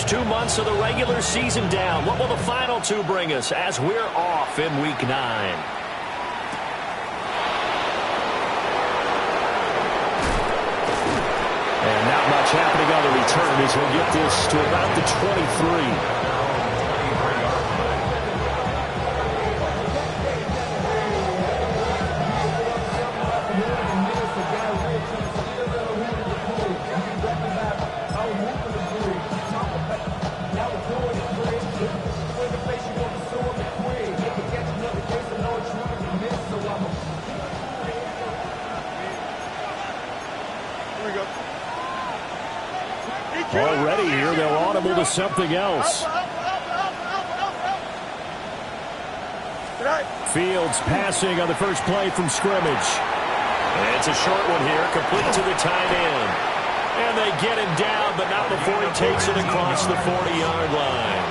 first 2 months of the regular season down. What will the final two bring us as we're off in Week 9? And not much happening on the return as he'll get this to about the 23. Already here, they'll audible to something else. Fields passing on the first play from scrimmage. And it's a short one here, complete to the tight end. And they get him down, but not before he takes it across the 40-yard line.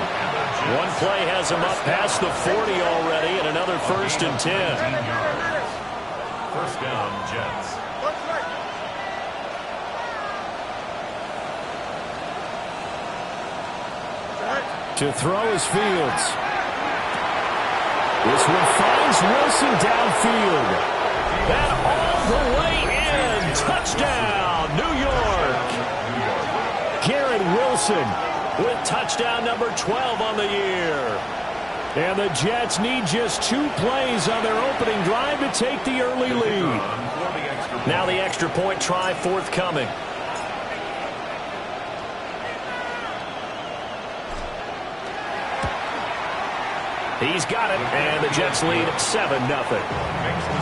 One play has him up past the 40 already, and another 1st and 10. First down, Jets. To throw is Fields. This one finds Wilson downfield. And all the way in. Touchdown, New York. Garrett Wilson with touchdown number 12 on the year. And the Jets need just 2 plays on their opening drive to take the early lead. Now the extra point try forthcoming. He's got it, and the Jets lead at 7-0. Makes the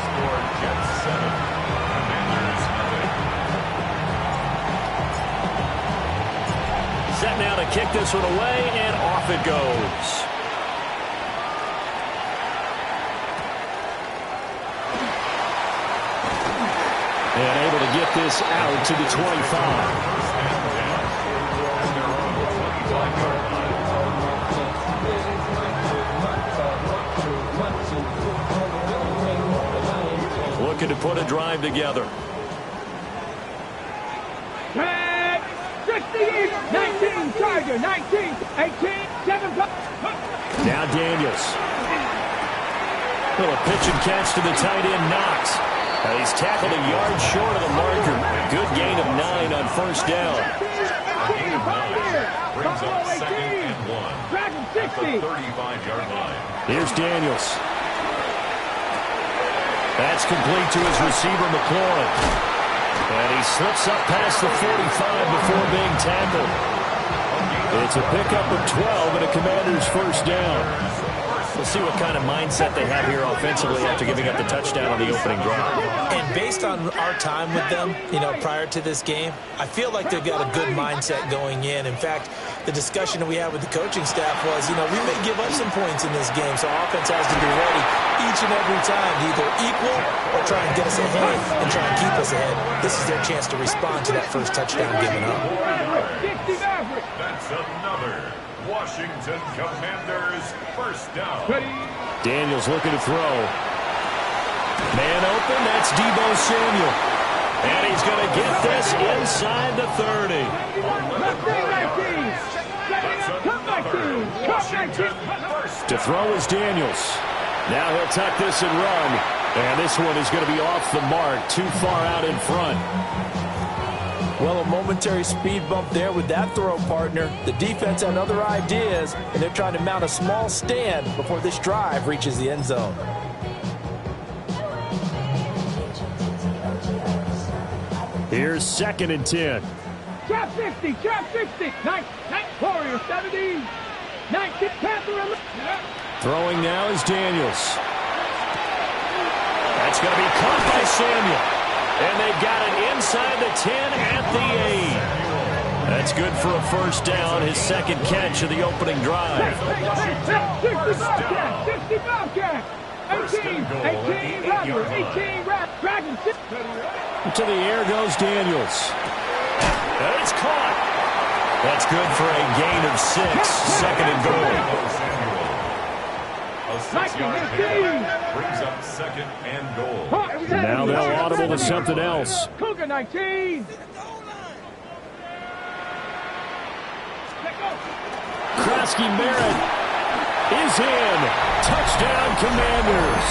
score Jets 7, Commanders nothing. Set now to kick this one away, and off it goes. And able to get this out to the 25. Looking to put a drive together. 68, 19, Charger, 19, 18, 7. Now Daniels. Little pitch and catch to the tight end, Knox. He's tackled a yard short of the marker. Good gain of 9 on first down. A gain of 9 brings up 2nd and 1 at the 35-yard line. Here's Daniels. That's complete to his receiver, McLaurin. And he slips up past the 45 before being tackled. It's a pickup of 12 and a Commander's first down. We'll see what kind of mindset they have here offensively after giving up the touchdown on the opening drive. And based on our time with them, prior to this game, I feel like they've got a good mindset going in. In fact, the discussion that we had with the coaching staff was, we may give up some points in this game, so offense has to be ready each and every time to either equal or try and get us ahead and try and keep us ahead. This is their chance to respond to that first touchdown given up. That's another Washington Commanders first down. Daniels looking to throw. Man open, that's Deebo Samuel. And he's going to get this inside the 30. To throw is Daniels. Now he'll tuck this and run. And this one is going to be off the mark, too far out in front. Well, a momentary speed bump there with that throw, partner. The defense had other ideas, and they're trying to mount a small stand before this drive reaches the end zone. Here's 2nd and 10. Trap 50, trap 50. 9, Warrior 70. 19, Panther. Throwing now is Daniels. That's going to be caught by Samuel. And they've got it inside the 10 at the 8. That's good for a first down, his 2nd catch of the opening drive. 60 Bobcat. 18, 18, Dragon. To the air goes Daniels. And it's caught. That's good for a gain of 6, 2nd and goal. A 6-yard pickup brings up 2nd and goal. Now they'll audible to something else. Cougar 19. Krosky Merritt is in. Touchdown, Commanders.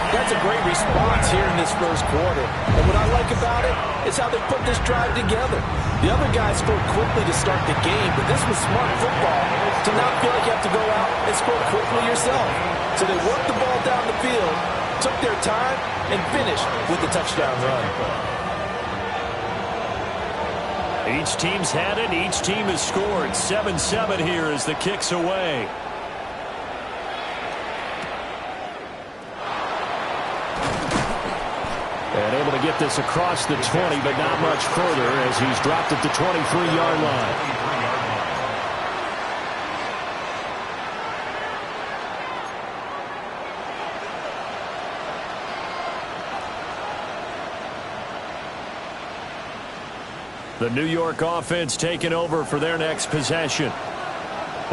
That's a great response here in this first quarter. And what I like about it is how they put this drive together. The other guys scored quickly to start the game, but this was smart football to not feel like you have to go out and score quickly yourself. So they worked the ball down the field, took their time, and finished with the touchdown run. Each team's had it. Each team has scored. 7-7 here as the kick's away. And able to get this across the 20, but not much further as he's dropped at the 23-yard line. The New York offense taking over for their next possession.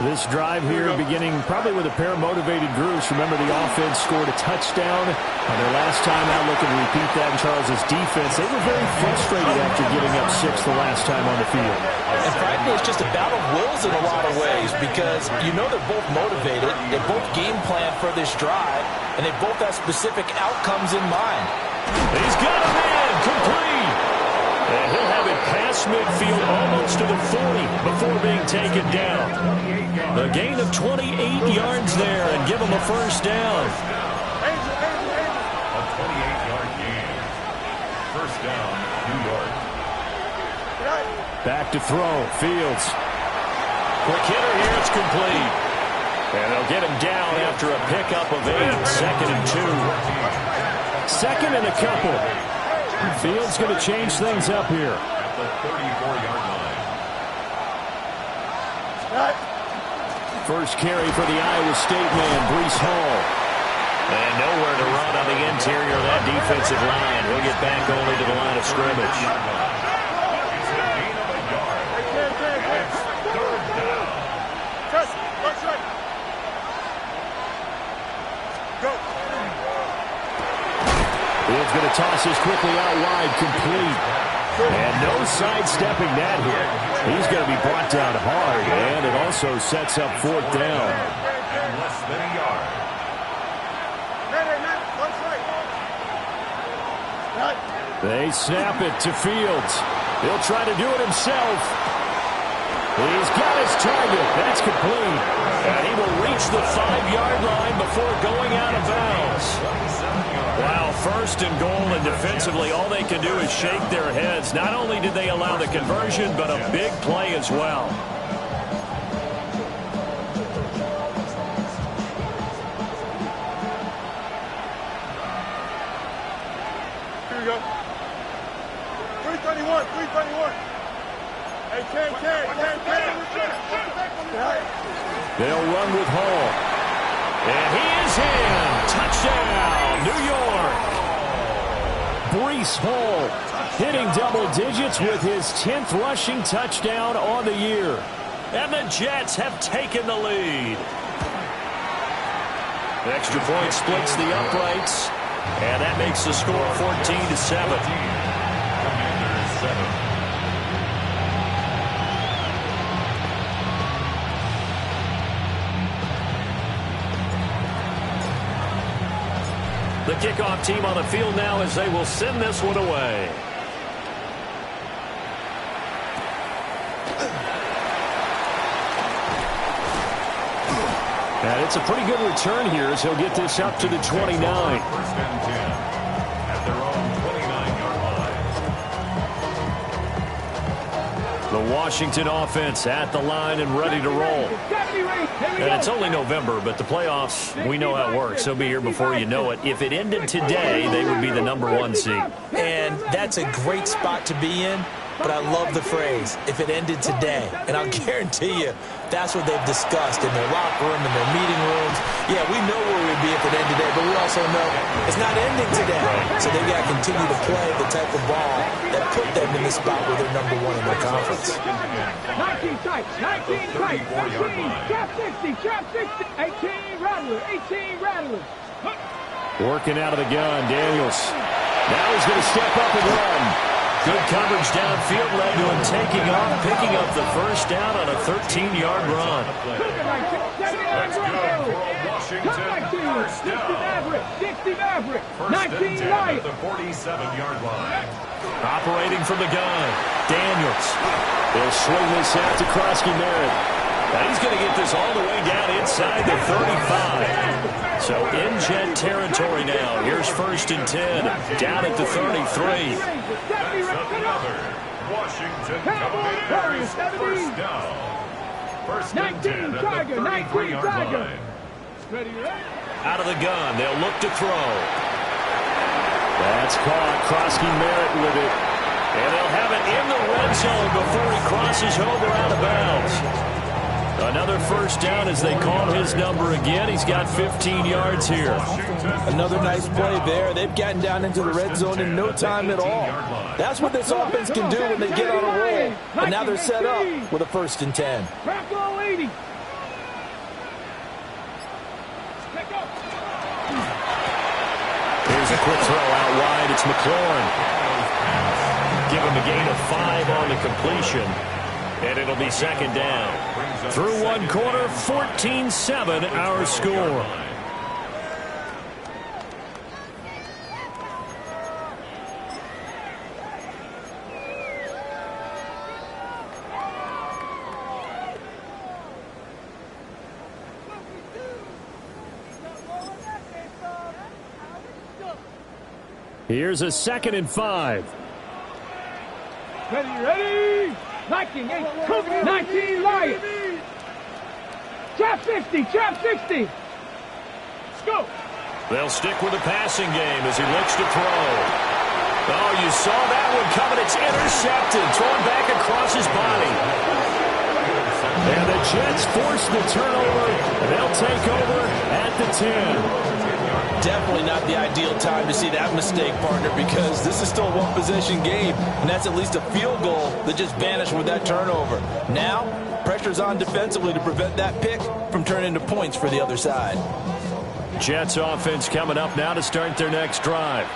This drive here beginning probably with a pair of motivated groups. Remember, the offense scored a touchdown on their last time out. Looking to repeat that in Charles's defense. They were very frustrated after giving up 6 the last time on the field. And frankly, it's just a battle of wills in a lot of ways because you know they're both motivated. They both game plan for this drive, and they both have specific outcomes in mind. He's got a man complete. And he'll have it past midfield almost to the 40 before being taken down. A gain of 28 yards there and give him a first down. A 28-yard gain. First down, New York. Back to throw. Fields. Quick hitter here. It's complete. And they'll get him down after a pickup of 8. 2nd and 2. Second and a couple. Fields going to change things up here. At the 34-yard line. First carry for the Iowa State man, Breece Hall. And nowhere to run on the interior of that defensive line. He'll get back only to the line of scrimmage. It's a gain of a yard. It's third down. Fields going to toss this quickly out wide, complete. And no sidestepping that hit. He's going to be brought down hard, and it also sets up 4th down. And less than a yard. They snap it to Fields. He'll try to do it himself. He's got his target. That's complete. And he will reach the 5-yard line before going out of bounds. Wow, 1st and goal, and defensively all they can do is shake their heads. Not only did they allow the conversion, but a big play as well. Here we go. 331, 331. Hey, Ken. They'll run with Hall. And he is in. Touchdown, New York. Breece Hall hitting double digits with his 10th rushing touchdown on the year. And the Jets have taken the lead. The extra point splits the uprights. And that makes the score 14-7. Commanders 7. The kickoff team on the field now as they will send this one away. And it's a pretty good return here as he'll get this up to the 29. 1st and 10 at their own 29-yard line. The Washington offense at the line and ready to roll. And it's only November, but the playoffs, we know how it works. They'll be here before you know it. If it ended today, they would be the #1 seed. And that's a great spot to be in, but I love the phrase, if it ended today. And I'll guarantee you, that's what they've discussed in their locker room, in their meeting rooms. Yeah, we know where we'd be if it ended today, but we also know it's not ending today. So they've got to continue to play the type of ball that put them in the spot where they're #1 in their conference. 19 tight, 19 tight, 19, trap 60, 18 Rattler, 18 Rattler. Working out of the gun, Daniels. Now he's going to step up and run. Good coverage downfield led to him taking off, picking up the first down on a 13-yard run. Let's go for a Washington first down. 60 Maverick. First 19 and 10 Lions. at the 47-yard line. Operating from the gun, Daniels. He'll swing this out to Krosky-Merritt. Now he's going to get this all the way down inside the 35. So in jet territory now. Here's first and 10, down at the 33. That's another Washington Commanders first down. First and 10 at the 33-yard line. Out of the gun, they'll look to throw. That's caught. Krosky-Merritt with it. And they'll have it in the red zone before he crosses over out of bounds. Another first down as they call his number again. He's got 15 yards here. Another nice play there. They've gotten down into the red zone in no time at all. That's what this offense can do when they get on a roll. And now they're set up with a first and 10. Bravo 80. Here's a quick throw out wide. It's McLaurin. Give him a gain of 5 on the completion. And it'll be second down. Through one quarter, 14-7 our score. Here's a 2nd and 5. Ready. 19 Lions. Trap 60. Let's go. They'll stick with the passing game as he looks to throw. Oh, you saw that one coming. It's intercepted. Thrown back across his body. And the Jets force the turnover. And they'll take over at the 10. Definitely not the ideal time to see that mistake, partner, because this is still a one-possession game, and that's at least a field goal that just vanished with that turnover. Now, pressure's on defensively to prevent that pick from turning into points for the other side. Jets offense coming up now to start their next drive.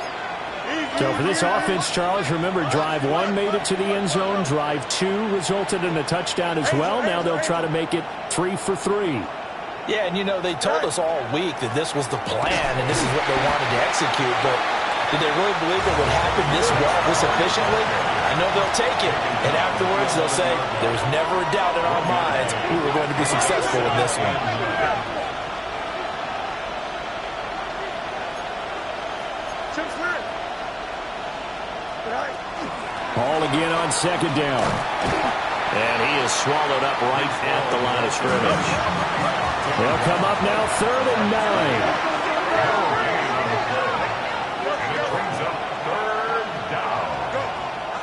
So for this offense, Charles, remember, drive 1 made it to the end zone. Drive 2 resulted in a touchdown as well. Now they'll try to make it 3 for 3. Yeah, and you know, they told us all week that this was the plan and this is what they wanted to execute, but did they really believe it would happen this well, this efficiently? I know they'll take it, and afterwards they'll say, there's never a doubt in our minds we were going to be successful in this one. Ball again on second down. And he is swallowed up right at the line of scrimmage. They'll come up now 3rd and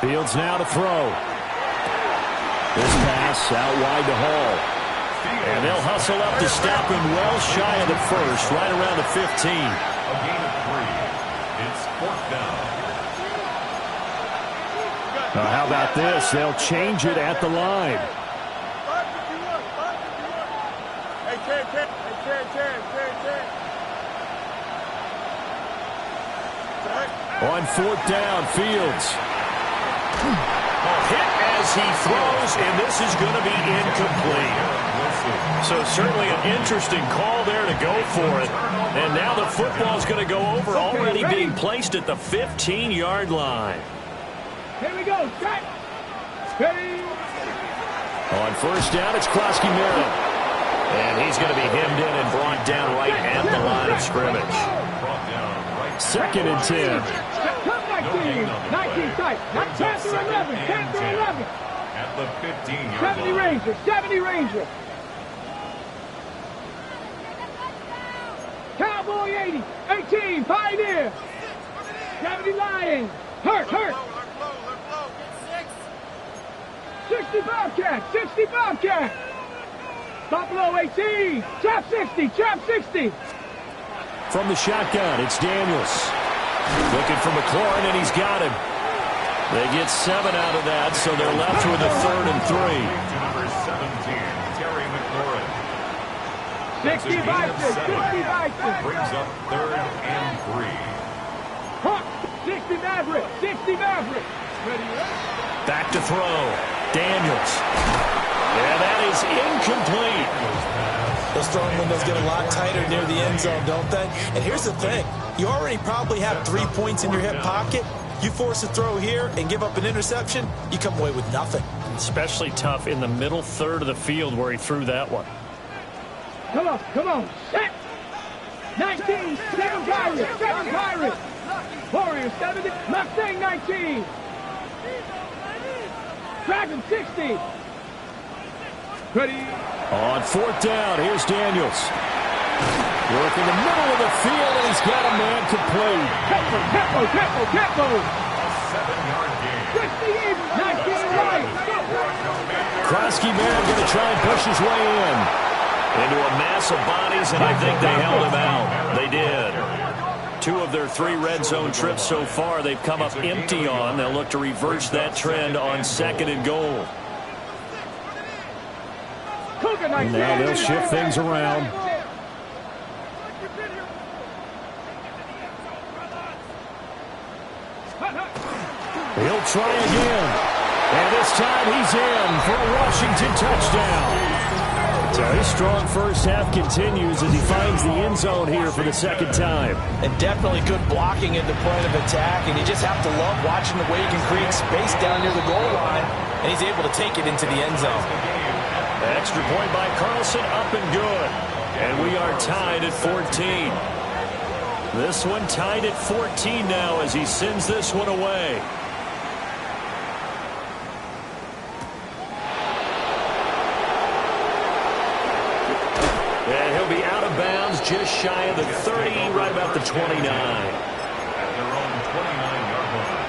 9. Fields now to throw. This pass out wide to Hall. And they'll hustle up to stop him well shy of the first, right around the 15. A gain of 3. It's 4th down. How about this? They'll change it at the line. On 4th down, Fields. Hit as he throws, and this is going to be incomplete. So certainly an interesting call there to go for it. And now the football's going to go over, already being placed at the 15-yard line. Here we go. Strike. Ready. On 1st down, it's Krosky-Merritt. And he's going to be hemmed in and brought down right at the line of scrimmage. 2nd and 10. Come 19 tight. Not 10 to 11. 10 to 11. At the 15-yard 70 line. Ranger. 70 Ranger. Cowboy 80. 18. Pioneer. 70 Lions. Hurt. 60 Bobcat. 60 Bobcat. Buffalo 18. Trap 60. From the shotgun, it's Daniels. Looking for McLaurin, and he's got him. They get 7 out of that, so they're left with a 3rd and 3. Number 17, Terry McLaurin. 60 Bison. 60 Bison. Brings up 3rd and 3. 60 Maverick. 60 Maverick. Back to throw. Daniels. And that is incomplete. Those throwing windows get a lot tighter near the end zone, don't they? And here's the thing. You already probably have 3 points in your hip pocket. You force a throw here and give up an interception, you come away with nothing. Especially tough in the middle third of the field where he threw that one. Come on, set. 19, 7 Pirates, 7 Pirates. Warriors, 70, Mustang 19. Dragon 60. Ready. On 4th down, here's Daniels. Work in the middle of the field, and he's got a man complete. Tempo. A 7-yard gain. 60, 19 right. Krosky man going to try and push his way in. Into a mass of bodies, and I think they held him out. They did. 2 of their 3 red zone trips so far, they've come up empty on. They'll look to reverse that trend on 2nd and goal. And now they'll shift things around. He'll try again. And this time he's in for a Washington touchdown. So his strong first half continues as he finds the end zone here for the 2nd time. And definitely good blocking at the point of attack, and you just have to love watching the way he can create space down near the goal line, and he's able to take it into the end zone. Extra point by Carlson, up and good. And we are tied at 14. This one tied at 14 now as he sends this one away. And he'll be out of bounds just shy of the 30, right about the 29. At their own 29-yard line.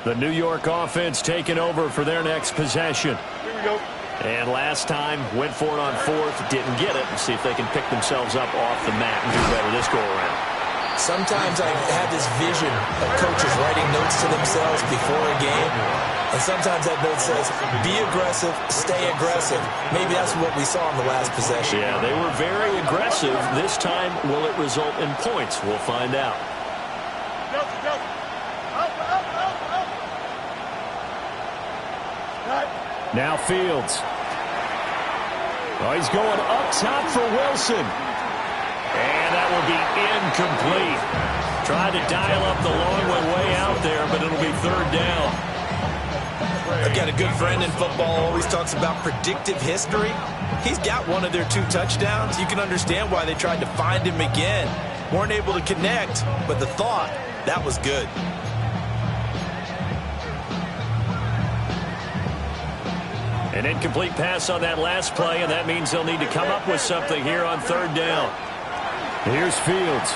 The New York offense taking over for their next possession. Here we go. And last time, went for it on 4th, didn't get it. See if they can pick themselves up off the mat and do better this go-around. Sometimes I have this vision of coaches writing notes to themselves before a game. And sometimes that note says, be aggressive, stay aggressive. Maybe that's what we saw in the last possession. Yeah, they were very aggressive. This time, will it result in points? We'll find out. Now Fields. Oh, he's going up top for Wilson. And that will be incomplete. Tried to dial up the long one way out there, but it'll be 3rd down. I've got a good friend in football, always talks about predictive history. He's got one of their 2 touchdowns. You can understand why they tried to find him again. Weren't able to connect, but the thought, that was good. An incomplete pass on that last play, and that means they'll need to come up with something here on 3rd down. Here's Fields.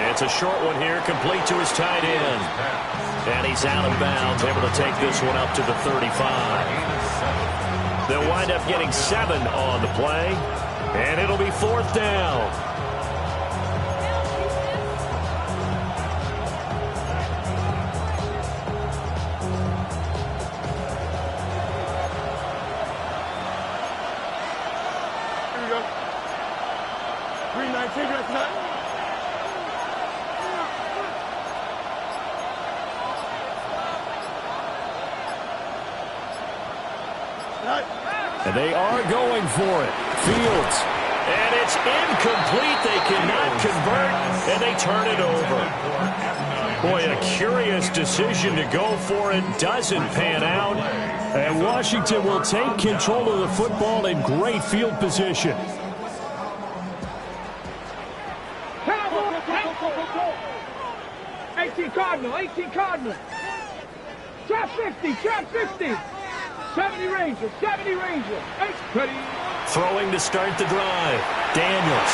It's a short one here, complete to his tight end. And he's out of bounds, able to take this one up to the 35. They'll wind up getting 7 on the play, and it'll be 4th down. And they are going for it. Fields. And it's incomplete. They cannot convert, and they turn it over. Boy, a curious decision to go for it. Doesn't pan out. And Washington will take control of the football in great field position. 18 Cardinal. Trap 50. 70 Ranger. Ready. Throwing to start the drive. Daniels.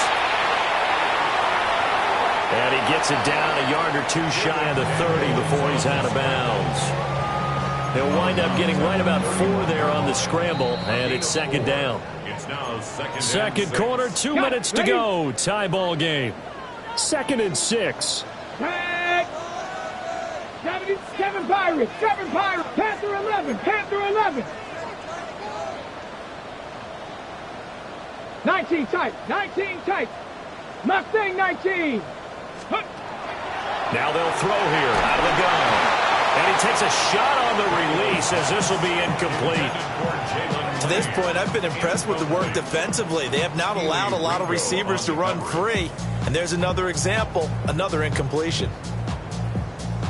And he gets it down a yard or 2 shy of the 30 before he's out of bounds. He'll wind up getting right about 4 there on the scramble, and it's 2nd down. It's now second quarter, 2 minutes to go. Tie ball game. 2nd and 6. Tag. 7 Pirates. Panther 11. 19 tight. 19 tight. Mustang 19. Now they'll throw here out of the gun. And he takes a shot on the release as this will be incomplete. To this point, I've been impressed with the work defensively. They have not allowed a lot of receivers to run free. And there's another example, another incompletion.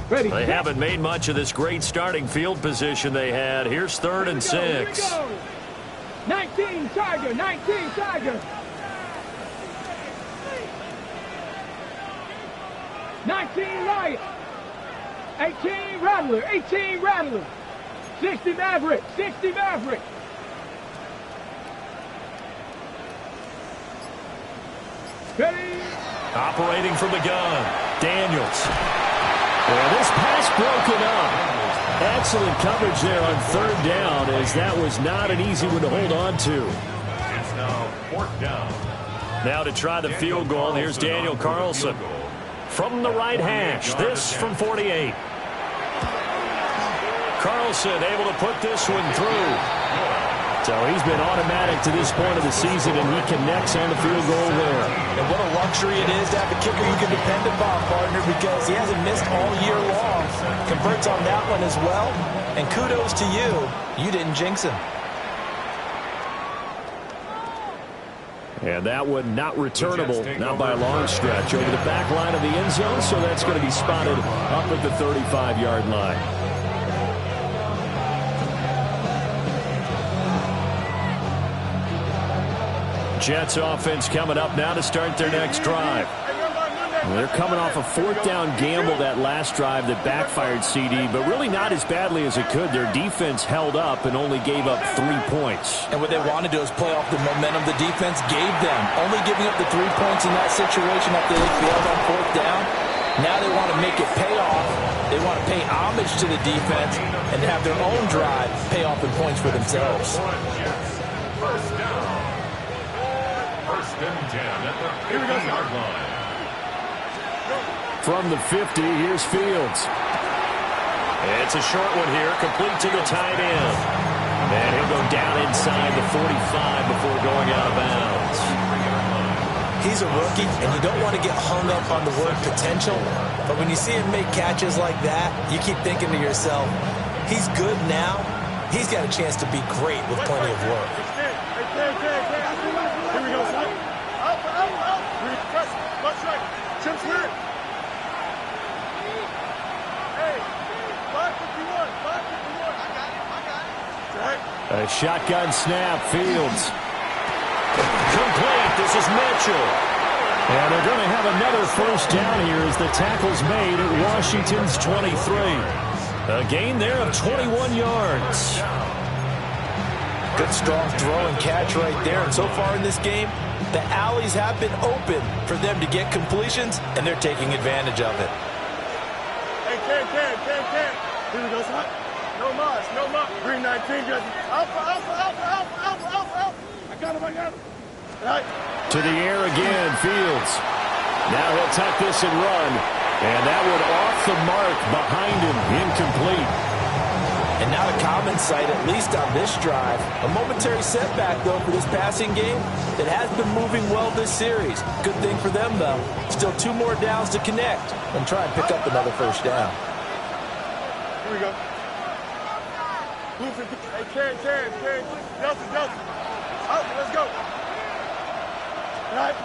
Ready. They haven't made much of this great starting field position they had. Here's 3rd and 6. 19 Tiger. 19 Tiger. 19 Riot. 18 Rattler. 18 Rattler. 60 Maverick. 60 Maverick. Ready. Operating from the gun. Daniels. Well, this pass broken up. Excellent coverage there on 3rd down, as that was not an easy one to hold on to. It's now 4th down. Now to try the field goal, here's Daniel Carlson. From the right hash, this from 48. Carlson able to put this one through. So he's been automatic to this point of the season, and he connects on the field goal there. And what a luxury it is to have a kicker you can depend upon, partner, because he hasn't missed all year long. Converts on that one as well. And kudos to you. You didn't jinx him. And that one not returnable, not by a long stretch, over the back line of the end zone, so that's going to be spotted up at the 35-yard line. Jets offense coming up now to start their next drive. They're coming off a 4th down gamble that last drive that backfired, CD, but really not as badly as it could. Their defense held up and only gave up 3 points. And what they wanted to do is play off the momentum the defense gave them. Only giving up the 3 points in that situation after they failed on 4th down. Now they want to make it pay off. They want to pay homage to the defense and have their own drive pay off in points for themselves. 1st down. 1st and 10 at the 50-yard line. From the 50, here's Fields. It's a short one here, complete to the tight end. And he'll go down inside the 45 before going out of bounds. He's a rookie, and you don't want to get hung up on the word potential. But when you see him make catches like that, you keep thinking to yourself, he's good now. He's got a chance to be great with plenty of work. Here we go, son. Up. Press. Left side. Chip clear. Hey, 551. 551. I got it. A shotgun snap, Fields. Complete. This is Mitchell. And they're going to have another 1st down here as the tackle's made at Washington's 23. A gain there of 21 yards. Good, strong throw and catch right there. And so far in this game, the alleys have been open for them to get completions, and they're taking advantage of it. Hey, can. Here we go, son. No mas. Green 19, Jesse. Alpha. I got him. Right. To the air again, Fields. Now he'll tuck this and run. And that one off the mark behind him, incomplete. And not a common sight, at least on this drive. A momentary setback, though, for this passing game that has been moving well this series. Good thing for them, though. Still 2 more downs to connect and try and pick up another 1st down. Here we go. Hey, can. Delta. Up, let's go. Right.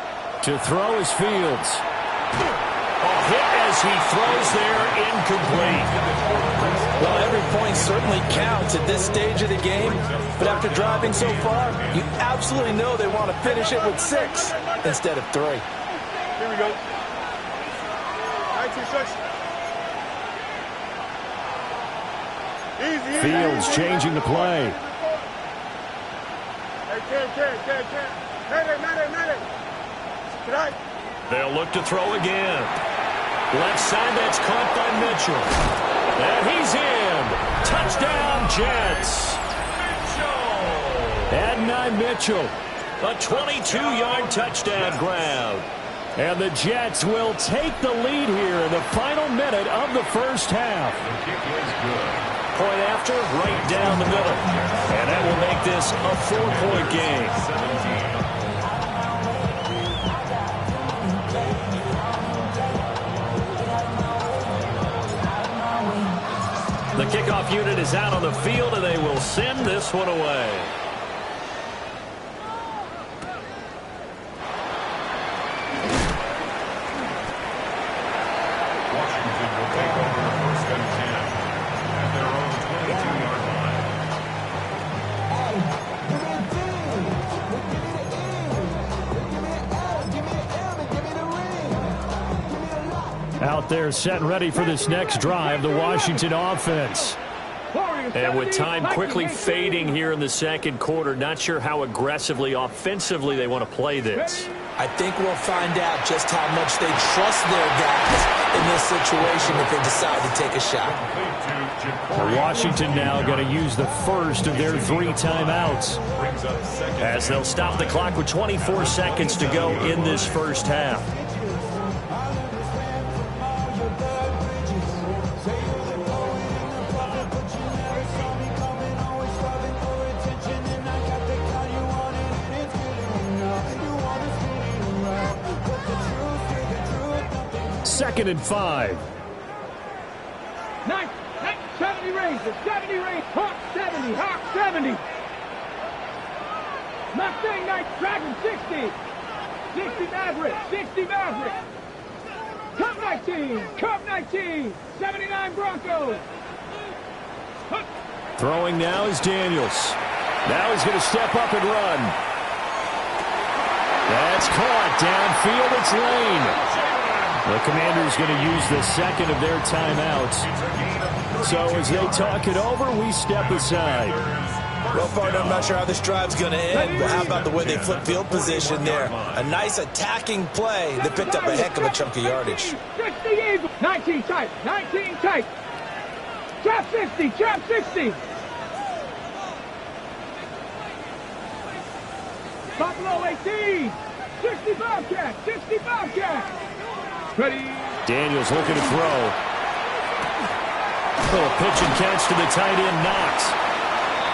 To throw is Fields. A hit as he throws there, incomplete. Well, every point certainly counts at this stage of the game, but after driving so far, you absolutely know they want to finish it with 6 instead of 3. Here we go. 19 seconds. Easy. Fields changing the play. Hey, can. Medic. Right. They'll look to throw again. Left side, that's caught by Mitchell. And he's in. Touchdown, Jets. Adonai Mitchell. A 22-yard touchdown grab. And the Jets will take the lead here in the final minute of the 1st half. The kick is good. Point after, right down the middle. And that will make this a 4-point game. The kickoff unit is out on the field, and they will send this one away. Washington will take over the first and 10 at their own 22-yard line. Out there set and ready for this next drive, the Washington offense. And with time quickly fading here in the second quarter, not sure how aggressively, offensively they want to play this. I think we'll find out just how much they trust their guys in this situation if they decide to take a shot. Washington now going to use the first of their 3 timeouts, as they'll stop the clock with 24 seconds to go in this first half. Second and 5. 70 Rangers, 70 Rangers, Hawk 70, Hawk 70. Mustang Knights, Dragon 60. 60 Maverick, 60 Maverick. Cup 19, Cup 19, 79 Broncos. Throwing now is Daniels. Now he's going to step up and run. That's caught downfield. It's Lane. The Commanders going to use the second of their timeouts. So as they talk it over, we step aside. Well, partner, I'm not sure how this drive's going to end, but how about the way they flip field position there? A nice attacking play that picked up a heck of a chunk of yardage. 19 tight, 19 tight. Trap 60, trap 60. Buffalo 18, 60 Bobcat, 60 Bobcat. Ready. Daniels looking to throw. Little pitch and catch to the tight end, Knox.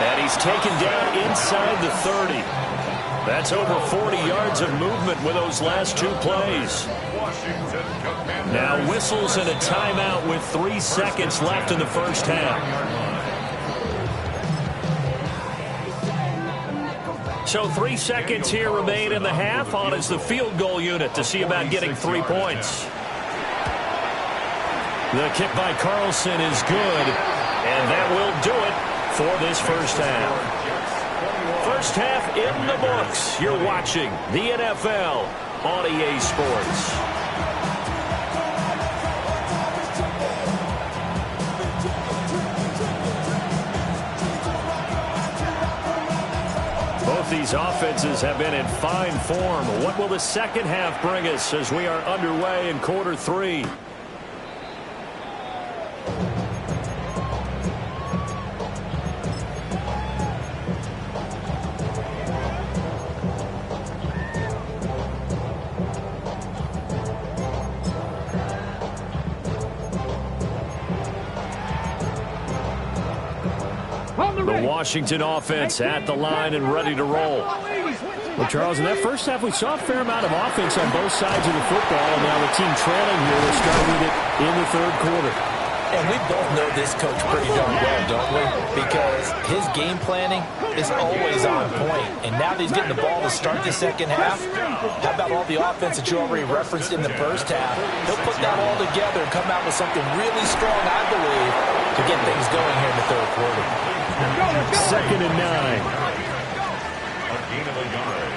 And he's taken down inside the 30. That's over 40 yards of movement with those last 2 plays. Now whistles and a timeout with 3 seconds left in the first half. So 3 seconds here remain in the half. On is the field goal unit to see about getting 3 points. The kick by Carlson is good, and that will do it for this first half. First half in the books. You're watching the NFL on EA Sports. Both these offenses have been in fine form. What will the second half bring us as we are underway in quarter 3? The Washington offense at the line and ready to roll. Well, Charles, in that first half, we saw a fair amount of offense on both sides of the football, and now the team trailing here will start with it in the third quarter. And we both know this coach pretty darn well, don't we? Because his game planning is always on point. And now that he's getting the ball to start the second half, how about all the offense that you already referenced in the first half? He'll put that all together and come out with something really strong, I believe, to get things going here in the third quarter. Second and 9. A gain of a yard.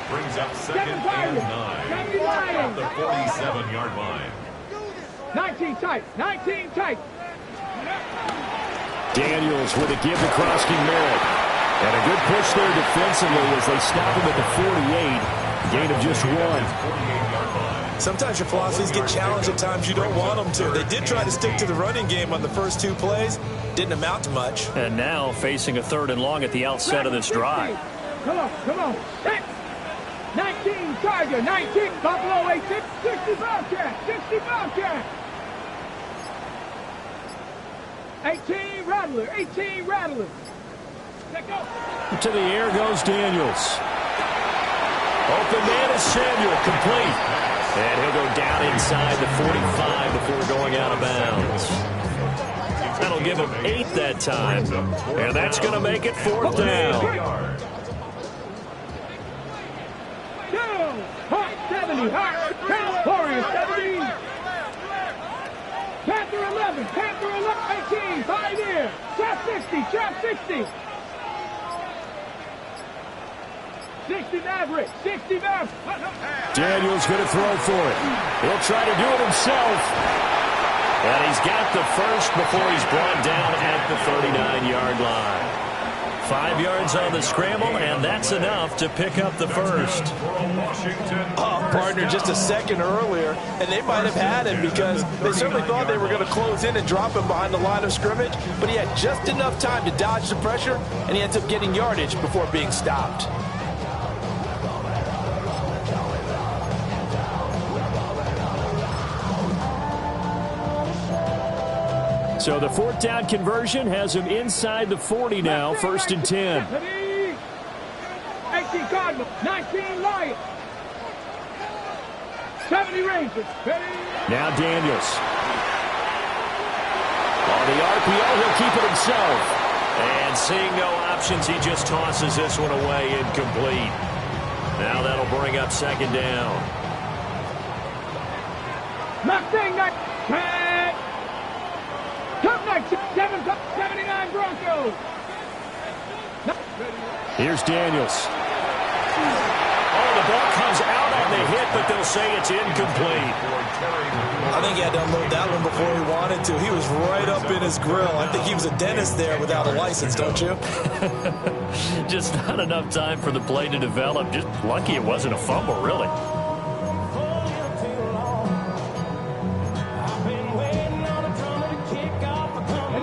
Brings up second and 9 at the 47-yard line. 19 tight, 19 tight. Daniels with a give to Krosky Merritt. And a good push there defensively as they stop him at the 48. Gain of just 1. Sometimes your philosophies get challenged at times you don't want them to. They did try to stick to the running game on the first 2 plays. Didn't amount to much. And now facing a 3rd and long at the outset of this drive. Come on, come on. 19 Tiger, 19 Buffalo 18, 60 Bobcat, 60 Bobcat. 18 Rattler, 18 Rattler. Let go. To the air goes Daniels. Open man is Samuel, complete. And he'll go down inside the 45 before going out of bounds. That'll give him 8 that time. And that's going to make it 4th down. 70, Warriors 70. Panther 11, 18, 5 here. Trap 60. 60 Maverick. Daniels going to throw for it. He'll try to do it himself. And he's got the first before he's brought down at the 39-yard line. 5 yards on the scramble, and that's enough to pick up the first. Oh, partner, just a second earlier, and they might have had him because they certainly thought they were going to close in and drop him behind the line of scrimmage, but he had just enough time to dodge the pressure, and he ends up getting yardage before being stopped. So the 4th down conversion has him inside the 40 now, 1st and 10. 18 Cardinals, 19 Lions, 70 Rangers. Now Daniels. On the RPO, he'll keep it himself. And seeing no options, he just tosses this one away incomplete. Now that'll bring up 2nd down. Mustang, 79 Broncos. Here's Daniels. Oh, the ball comes out on the hit, but they'll say it's incomplete. I think he had to unload that one before he wanted to. He was right up in his grill. I think he was a dentist there without a license, don't you? Just not enough time for the play to develop. Just lucky it wasn't a fumble, really.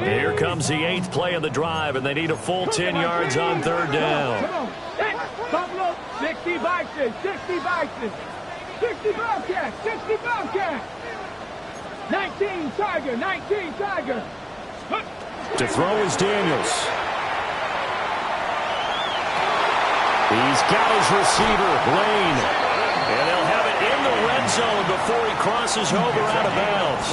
Here comes the 8th play of the drive, and they need a full 10 yards on 3rd down. Buffalo, 60 Bison, 60 Bison, 60 Bobcats, 60 Bobcats. 19 Tiger. To throw is Daniels. He's got his receiver, Lane. And they'll have it in the red zone before he crosses over out of bounds.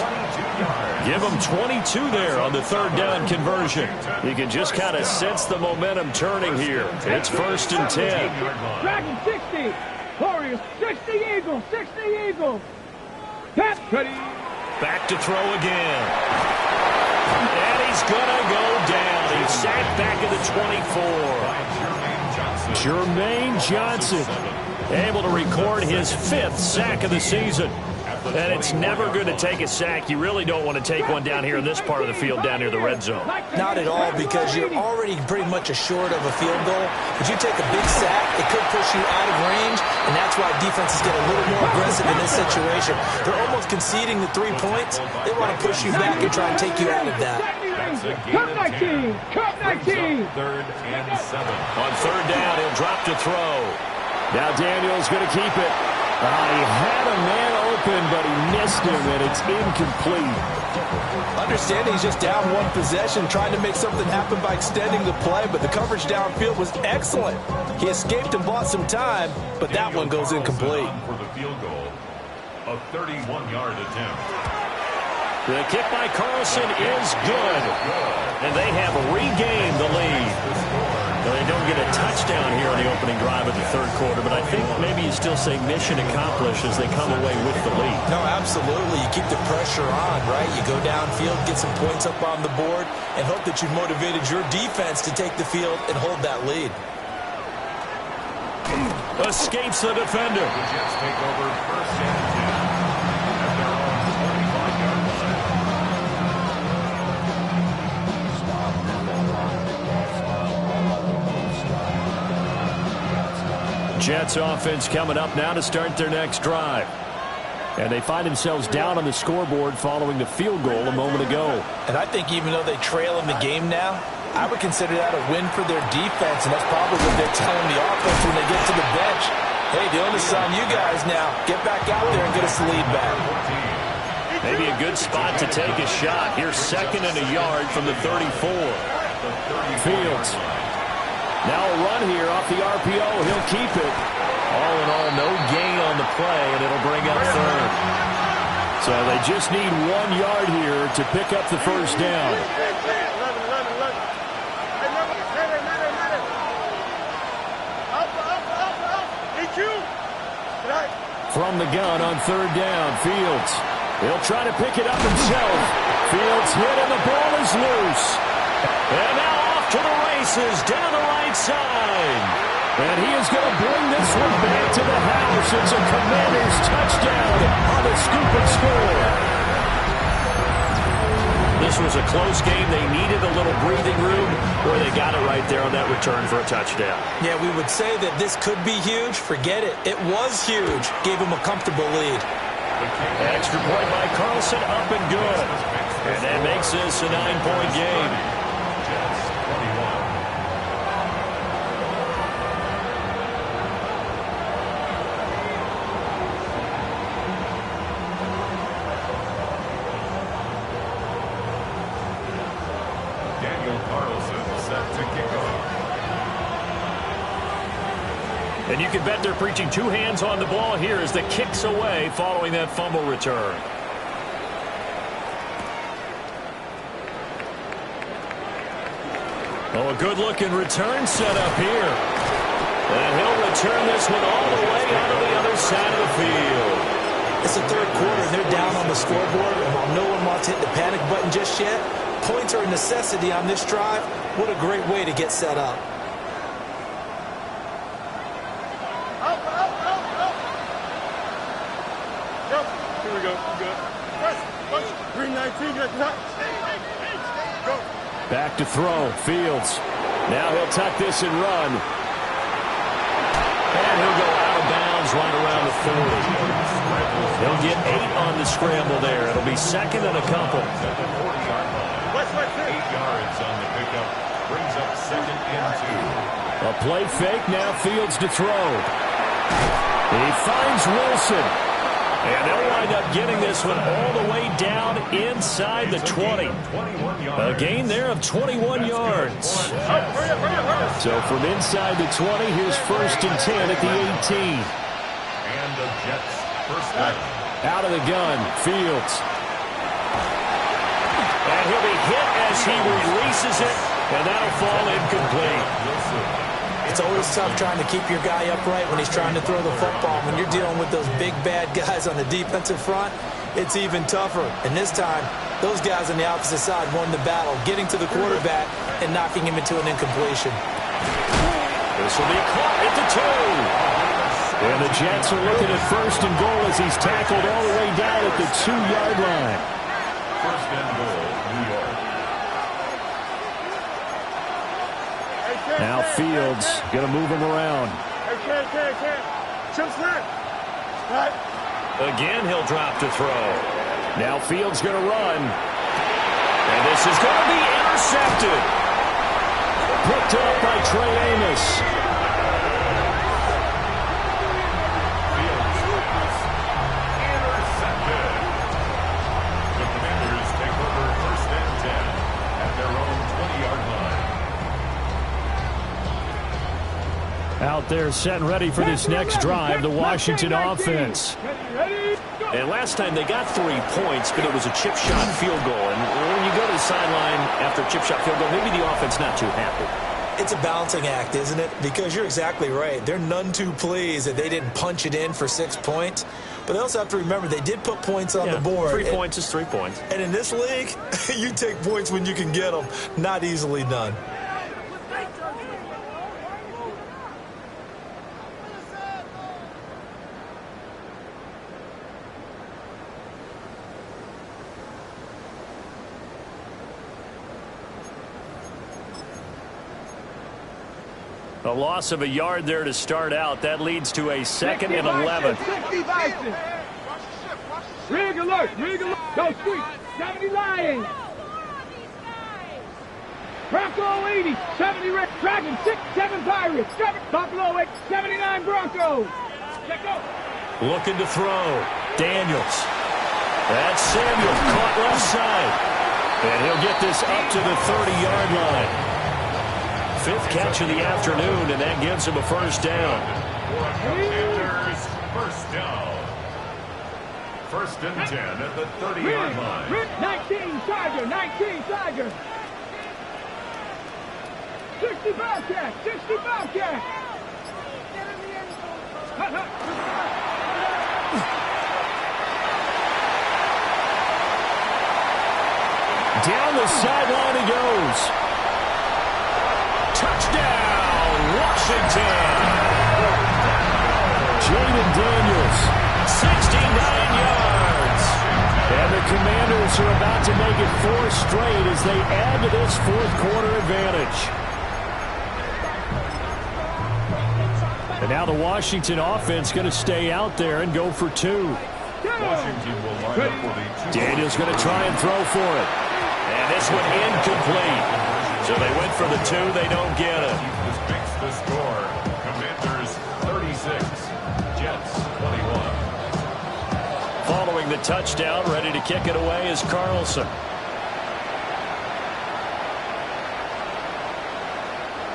Give him 22 there on the 3rd down conversion. You can just kind of sense the momentum turning here. It's 1st and 10. Dragon 60. Warriors 60 Eagles. 60 Eagles. Back to throw again. And he's going to go down. He's sacked back at the 24. Jermaine Johnson able to record his 5th sack of the season. And it's never good to take a sack. You really don't want to take one down here in this part of the field, down near the red zone. Not at all, because you're already pretty much assured of a field goal. But you take a big sack, it could push you out of range, and that's why defenses get a little more aggressive in this situation. They're almost conceding the 3 points. They want to push you back and try and take you out of that. Cup 19. 3rd and 7. On 3rd down, he'll drop to throw. Now Daniels going to keep it. He had a man open, but he missed him, and it's incomplete. Understanding he's just down 1 possession, trying to make something happen by extending the play, but the coverage downfield was excellent. He escaped and bought some time, but that one goes incomplete. For the field goal, a 31-yard attempt. The kick by Carlson is good, and they have regained the lead. Well, they don't get a touchdown here on the opening drive of the 3rd quarter, but I think maybe you still say mission accomplished as they come away with the lead. No, absolutely. You keep the pressure on, right? You go downfield, get some points up on the board, and hope that you've motivated your defense to take the field and hold that lead. Escapes the defender. The Jets take over 1st and 10 at their own 25-yard line. Jets offense coming up now to start their next drive. And they find themselves down on the scoreboard following the field goal a moment ago. And I think even though they trail in the game now, I would consider that a win for their defense, and that's probably what they're telling the offense when they get to the bench. Hey, the onus is on you guys now. Get back out there and get us the lead back. Maybe a good spot to take a shot. Here's 2nd and a yard from the 34. Fields. Now a run here off the RPO. He'll keep it. All in all, no gain on the play, and it'll bring up 3rd. So they just need 1 yard here to pick up the first down. From the gun on 3rd down, Fields. He'll try to pick it up himself. Fields hit and the ball is loose. And now off to the races down the right side. And he is going to bring this one back to the house. It's a Commanders touchdown on the scoop and score. This was a close game. They needed a little breathing room where they got it right there on that return for a touchdown. Yeah, we would say that this could be huge. Forget it. It was huge. Gave him a comfortable lead. Extra point by Carlson, up and good. And that makes this a 9-point game. And you can bet they're preaching 2 hands on the ball here as the kick's away following that fumble return. Oh, a good-looking return set up here. And he'll return this one all the way onto the other side of the field. It's the 3rd quarter, and they're down on the scoreboard. And while no one wants to hit the panic button just yet, points are a necessity on this drive. What a great way to get set up. Here we go. Good. Push. 319. Go. Back to throw. Fields. Now he'll tuck this and run. And he'll go out of bounds right around the 40. He'll get 8 on the scramble there. It'll be 2nd and a couple. 8 yards on the pickup. Brings up 2nd and 2. A play fake. Now Fields to throw. He finds Wilson. And they'll wind up getting this one all the way down inside the 20. A gain there of 21 yards. So from inside the 20, here's 1st and 10 at the 18. And the Jets first down. Out of the gun, Fields. And he'll be hit as he releases it, and that'll fall incomplete. It's always tough trying to keep your guy upright when he's trying to throw the football. When you're dealing with those big, bad guys on the defensive front, it's even tougher. And this time, those guys on the opposite side won the battle, getting to the quarterback and knocking him into an incompletion. This will be caught at the 2. And the Jets are looking at 1st and goal as he's tackled all the way down at the 2-yard line. 1st and goal, New York. Now Fields going to move him around. Again, he'll drop to throw. Now Fields going to run. And this is going to be intercepted. Picked up by Trey Amos. Intercepted. The Commanders take over 1st and 10 at their own 20-yard line. Out there set and ready for this next drive, the Washington offense. And last time they got 3 points, but it was a chip shot field goal. And when you go to the sideline after a chip shot field goal, maybe the offense not too happy. It's a balancing act, isn't it? Because you're exactly right. They're none too pleased that they didn't punch it in for 6 points. But they also have to remember they did put points on the board. 3 points is 3 points. And in this league, you take points when you can get them. Not easily done. A loss of a yard there to start out. That leads to a 2nd and 11. Rig alert. Go street. 70 Lions. Bronco 80. 70 Red Dragon. 7 Pirates. 7 Buffalo 8. 79 Broncos. Check go. Looking to throw. Daniels. That's Samuel caught left side. And he'll get this up to the 30-yard line. 5th catch of the afternoon, and that gives him a 1st down. Commanders, 1st down. First and 10 at the 30-yard line. 19 Tiger, 19 Tiger. 60 Bobcat, 60 Bobcat. Down the sideline he goes. Touchdown, Washington. Jaden Daniels, 69 yards. And the Commanders are about to make it 4 straight as they add to this fourth-quarter advantage. And now the Washington offense going to stay out there and go for 2. Washington will line up for the 2. Daniels going to try and throw for it. And this one incomplete. So they went for the 2. They don't get it. This makes the score. Commanders 36, Jets 21. Following the touchdown, ready to kick it away is Carlson.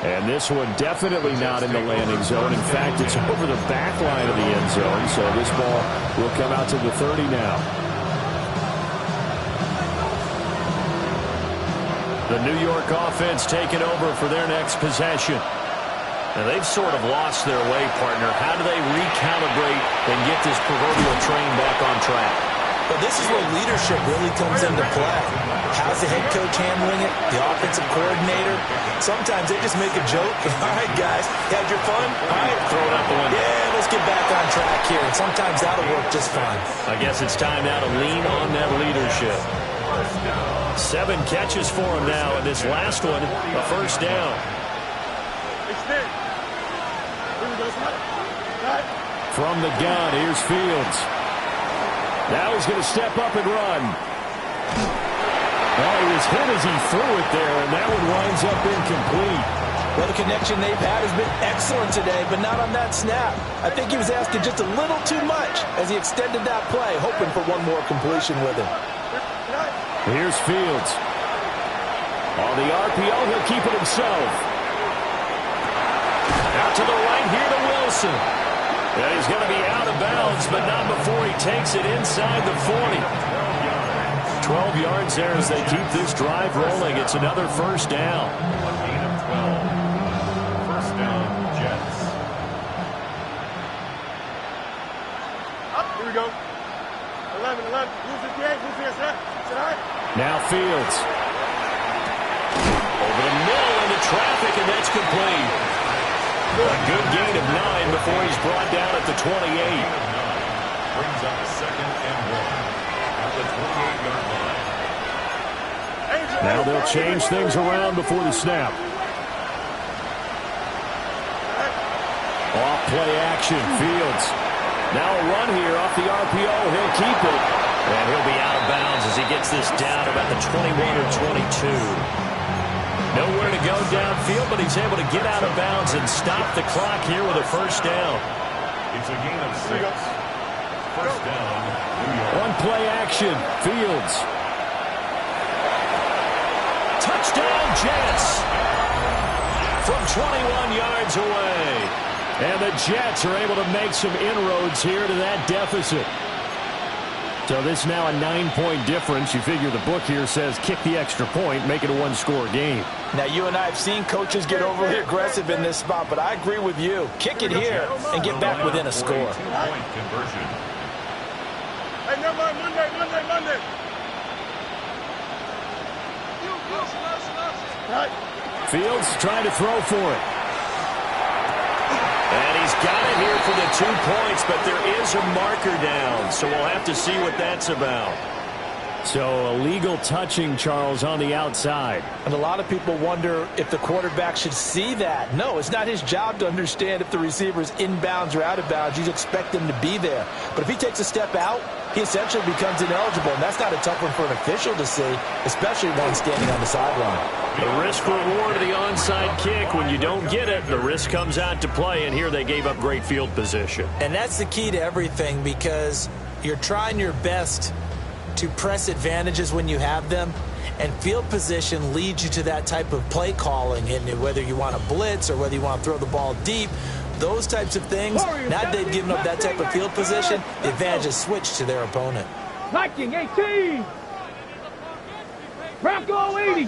And this one definitely not in the landing zone. In fact, it's over the back line of the end zone. So this ball will come out to the 30 now. The New York offense taking over for their next possession. And they've sort of lost their way, partner. How do they recalibrate and get this proverbial train back on track? But this is where leadership really comes into play. How's the head coach handling it? The offensive coordinator? Sometimes they just make a joke. All right, guys, had your fun? All right, Throw it out the window. yeah, let's get back on track here. And sometimes that'll work just fine. I guess it's time now to lean on that leadership. 7 catches for him now, and this last one, a first down. Extend. Here we go, Smith. Right. From the gun, here's Fields. Now he's going to step up and run. Oh, he was hit as he threw it there, and that one winds up incomplete. Well, the connection they've had has been excellent today, but not on that snap. I think he was asking just a little too much as he extended that play, hoping for one more completion with him. Here's Fields. On the RPO, he'll keep it himself. Out to the right here to Wilson. And he's going to be out of bounds, but not before he takes it inside the 40. 12 yards there as they keep this drive rolling. It's another first down. A gain of 12. First down, Jets. Up. Here we go. 11. Use the gate. Use the set. Sit high. Now Fields. Over the middle into traffic, and that's complete. A good gain of 9 before he's brought down at the 28. Brings up second and 1 at the 28-yard line. Now they'll change things around before the snap. Off play action, Fields. Now a run here off the RPO. He'll keep it. And he'll be out of bounds as he gets this down about the 21 or 22. Nowhere to go downfield, but he's able to get out of bounds and stop the clock here with a first down. It's a gain of 6. First down, New York. One play action, Fields. Touchdown, Jets. From 21 yards away. And the Jets are able to make some inroads here to that deficit. So this is now a 9-point difference. You figure the book here says kick the extra point, make it a one-score game. Now, you and I have seen coaches get overly aggressive in this spot, but I agree with you. Kick it here and get back within a score. 42-point conversion. Hey, never mind. Monday. Right. Fields trying to throw for it. And he's got it here for the 2 points, but there is a marker down, so we'll have to see what that's about. So illegal touching, Charles, on the outside. And a lot of people wonder if the quarterback should see that. No, it's not his job to understand if the receiver's inbounds or out of bounds. You expect him to be there. But if he takes a step out, he essentially becomes ineligible, and that's not a tough one for an official to see, especially one standing on the sideline. The risk-reward of the onside kick, when you don't get it, the risk comes out to play, and here they gave up great field position. And that's the key to everything, because you're trying your best to press advantages when you have them, and field position leads you to that type of play calling. And whether you want to blitz or whether you want to throw the ball deep, those types of things, now that they've given up that type of field position, the advantage is switched to their opponent. Viking 18. Bronco 80.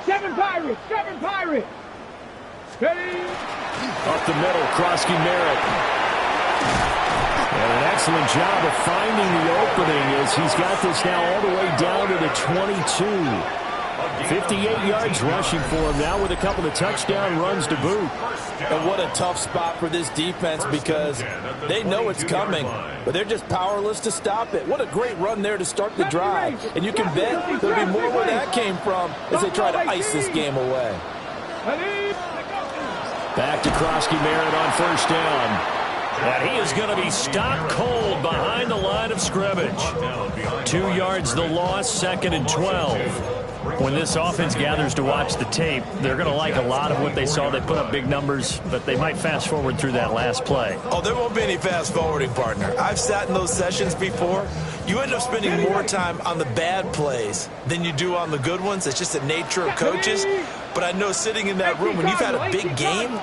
7 Pirates. 7 Pirates. Steady. Up the middle, Krosky Merritt. And an excellent job of finding the opening as he's got this now all the way down to the 22. 58 yards rushing for him now with a couple of touchdown runs to boot. And what a tough spot for this defense because they know it's coming, but they're just powerless to stop it. What a great run there to start the drive. And you can bet there'll be more where that came from as they try to ice this game away. Back to Krosky Merritt on first down. And he is going to be stopped cold behind the line of scrimmage. 2 yards the loss, 2nd and 12. When this offense gathers to watch the tape, they're going to like a lot of what they saw. They put up big numbers, but they might fast forward through that last play. Oh, there won't be any fast forwarding, partner. I've sat in those sessions before. You end up spending more time on the bad plays than you do on the good ones. It's just the nature of coaches. But I know sitting in that room, when you've had a big game,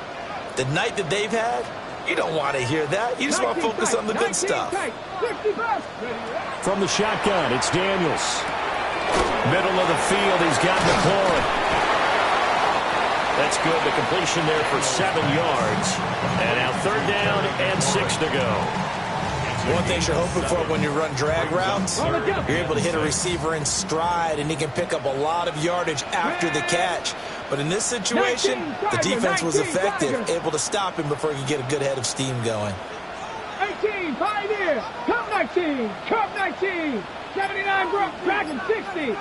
the night that they've had, you don't want to hear that. You just want to focus on the good stuff. From the shotgun, it's Daniels. Middle of the field, he's got McLaurin. That's good. The completion there for 7 yards. And now 3rd down and 6 to go. One thing you're hoping for when you run drag routes, you're able to hit a receiver in stride, and he can pick up a lot of yardage after the catch. But in this situation, the defense was effective, able to stop him before he could get a good head of steam going. 18, Pioneer. Cup 19. Cup 19. 79 Dragon 60.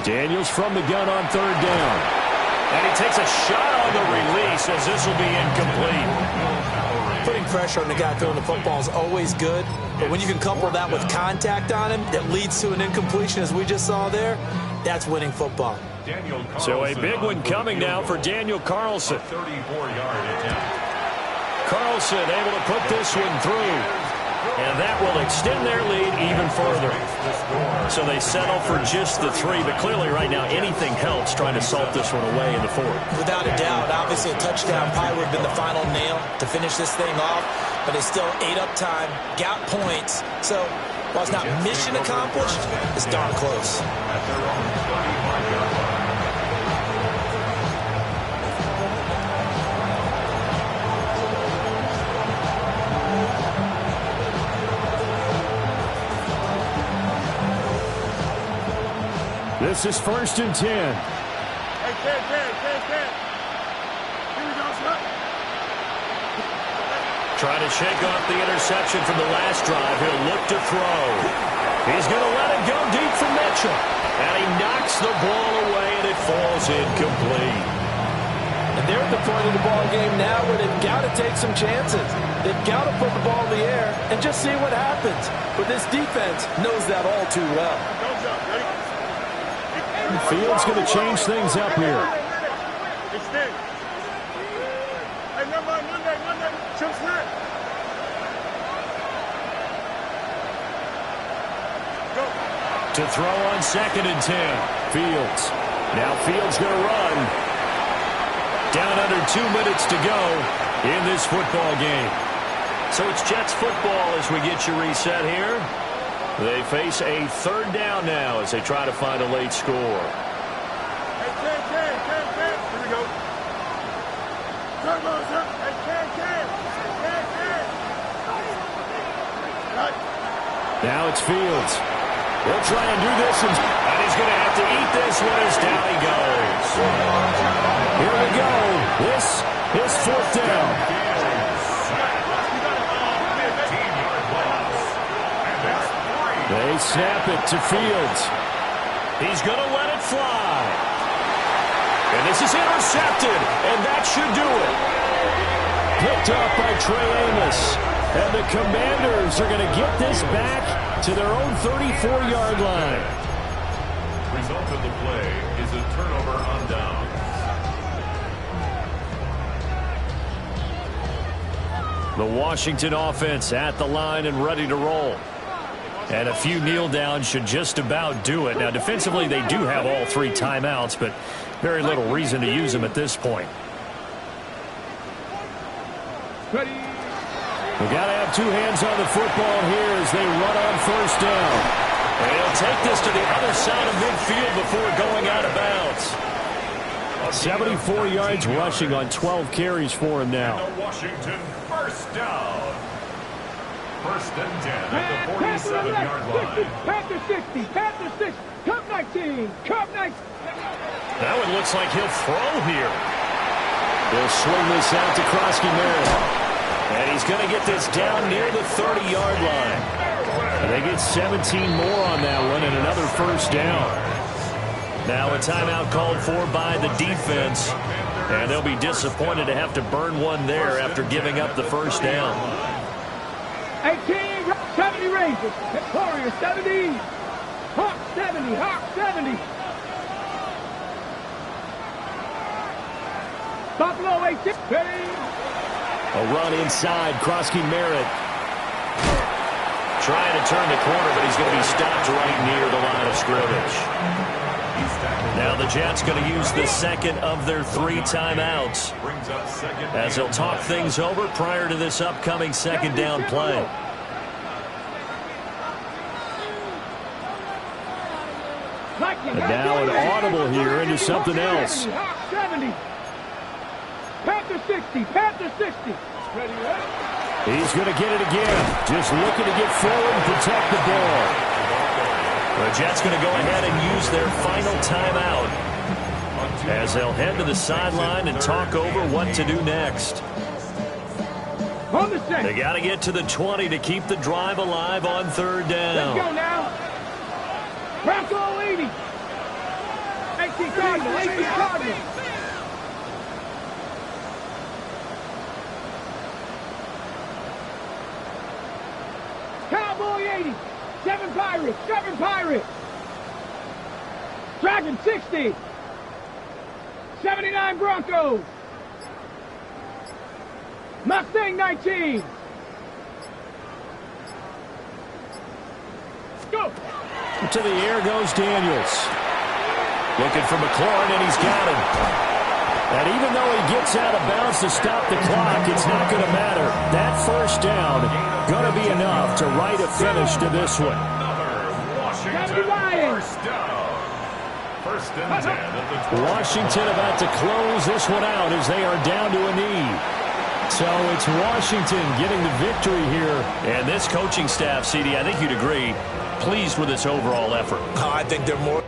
Daniels from the gun on 3rd down. And he takes a shot on the release as this will be incomplete. Putting pressure on the guy throwing the football is always good, but when you can couple that with contact on him that leads to an incompletion as we just saw there, that's winning football. So a big one coming now for Daniel Carlson. 34-yard attempt. Carlson able to put this one through. And that will extend their lead even further. So they settle for just the 3, but clearly right now anything helps trying to salt this one away in the 4th. Without a doubt, obviously a touchdown probably would have been the final nail to finish this thing off, but it's still ate up time, got points. So while it's not mission accomplished, it's darn close. At their own 35-yard line. This is 1st and 10. Hey, 10. Here we go, son. Trying to shake off the interception from the last drive. He'll look to throw. He's going to let it go deep for Mitchell. And he knocks the ball away, and it falls incomplete. And they're at the point of the ball game now where they've got to take some chances. They've got to put the ball in the air and just see what happens. But this defense knows that all too well. Don't jump. Ready? Fields going to change things up here. Extend. Hey, number one day. Chumps here. Go. To throw on 2nd and 10. Fields. Now Fields going to run. Down under 2 minutes to go in this football game. So it's Jets football as we get you reset here. They face a 3rd down now as they try to find a late score. Hey, 10. Here we go. Turbos up. Hey, 10. Now it's Fields. He'll try and do this, and he's going to have to eat this one as down he goes. Here we go. This is 4th down. They snap it to Fields. He's going to let it fly. And this is intercepted, and that should do it. Picked up by Trey Amos. And the Commanders are going to get this back to their own 34-yard line. Result of the play is a turnover on down. The Washington offense at the line and ready to roll. And a few kneel downs should just about do it. Now, defensively, they do have all 3 timeouts, but very little reason to use them at this point. Ready. We've got to have 2 hands on the football here as they run on first down. And he'll take this to the other side of midfield before going out of bounds. 74 yards rushing on 12 carries for him now. Washington, first down. First and 10 at the 47-yard line. Panther 60, Panther 60, Cup 19, Cup 19. That one looks like he'll throw here. They'll swing this out to Krosky-Merritt. And he's going to get this down near the 30-yard line. And they get 17 more on that one and another first down. Now a timeout called for by the defense. And they'll be disappointed to have to burn one there after giving up the first down. 18, 70 Rangers, Warriors 70, Hawk 70, Hawk 70. Buffalo 18, ready. A run inside, Krosky-Merritt. Trying to turn the corner, but he's going to be stopped right near the line of scrimmage. Now the Jets going to use the second of their 3 timeouts as they'll talk things over prior to this upcoming second down play. And now an audible here into something else. 70. Panther 60, Panther 60. Ready, He's going to get it again. Just looking to get forward and protect the ball. The Jets going to go ahead and use their final timeout as they'll head to the sideline and talk over what to do next. On the set. They got to get to the 20 to keep the drive alive on third down. Let's go now. Bronco 80. 18 Cardinal, 18 Cardinal. Cowboy 80. 7 Pirates, 7 Pirates. Dragon 60. 79 Broncos. Mustang 19. Go. To the air goes Daniels. Looking for McLaurin, and he's got him. And even though he gets out of bounds to stop the clock, it's not going to matter. That first down going to be enough to write a finish to this one. First and 10 at the 20. Washington about to close this one out as they are down to a knee. So it's Washington getting the victory here. And this coaching staff, CD, I think you'd agree, pleased with this overall effort. I think they're more